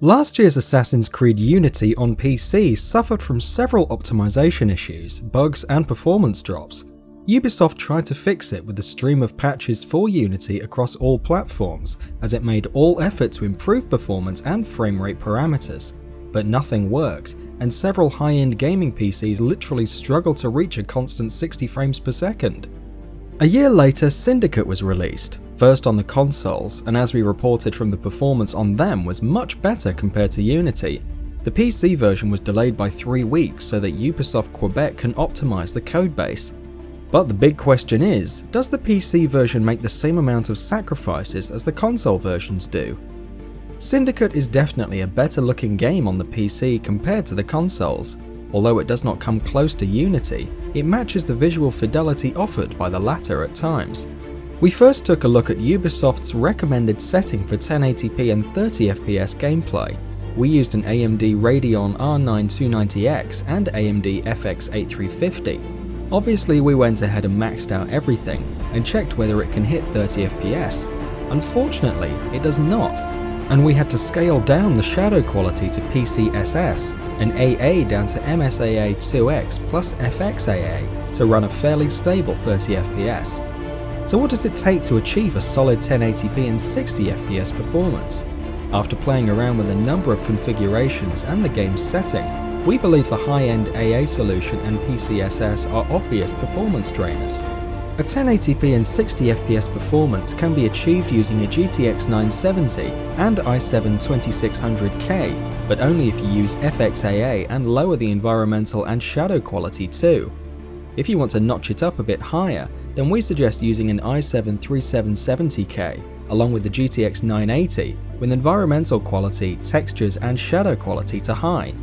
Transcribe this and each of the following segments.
Last year's Assassin's Creed Unity on PC suffered from several optimization issues, bugs and performance drops. Ubisoft tried to fix it with a stream of patches for Unity across all platforms, as it made all effort to improve performance and frame rate parameters. But nothing worked, and several high-end gaming PCs literally struggled to reach a constant 60 frames per second. A year later, Syndicate was released, first on the consoles, and as we reported from the performance on them was much better compared to Unity. The PC version was delayed by 3 weeks so that Ubisoft Quebec can optimize the codebase. But the big question is, does the PC version make the same amount of sacrifices as the console versions do? Syndicate is definitely a better looking game on the PC compared to the consoles. Although it does not come close to Unity, it matches the visual fidelity offered by the latter at times. We first took a look at Ubisoft's recommended setting for 1080p and 30fps gameplay. We used an AMD Radeon R9 290X and AMD FX 8350. Obviously we went ahead and maxed out everything and checked whether it can hit 30fps. Unfortunately, it does not, and we had to scale down the shadow quality to PCSS and AA down to MSAA 2X plus FXAA to run a fairly stable 30fps. So what does it take to achieve a solid 1080p and 60fps performance? After playing around with a number of configurations and the game's setting, we believe the high-end AA solution and PCSS are obvious performance drainers. A 1080p and 60fps performance can be achieved using a GTX 970 and i7 2600K, but only if you use FXAA and lower the environmental and shadow quality too. If you want to notch it up a bit higher, then we suggest using an i7 3770K along with the GTX 980 with environmental quality, textures and shadow quality to high.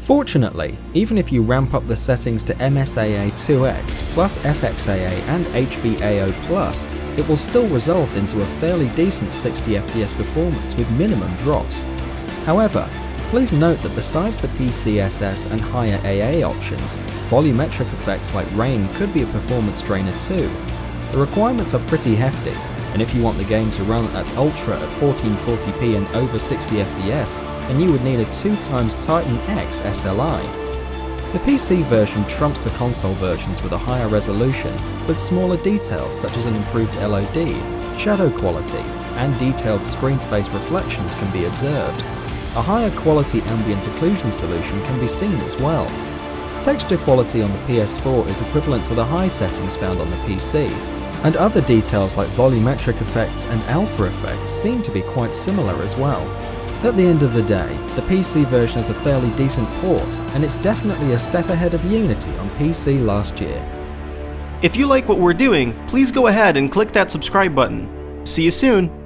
Fortunately, even if you ramp up the settings to MSAA 2X plus FXAA and HBAO+, it will still result into a fairly decent 60fps performance with minimum drops. However, please note that besides the PCSS and higher AA options, volumetric effects like rain could be a performance drainer too. The requirements are pretty hefty, and if you want the game to run at Ultra at 1440p and over 60fps, then you would need a 2x Titan X SLI. The PC version trumps the console versions with a higher resolution, but smaller details such as an improved LOD, shadow quality, and detailed screen space reflections can be observed. A higher quality ambient occlusion solution can be seen as well. Texture quality on the PS4 is equivalent to the high settings found on the PC, and other details like volumetric effects and alpha effects seem to be quite similar as well. At the end of the day, the PC version is a fairly decent port, and it's definitely a step ahead of Unity on PC last year. If you like what we're doing, please go ahead and click that subscribe button. See you soon!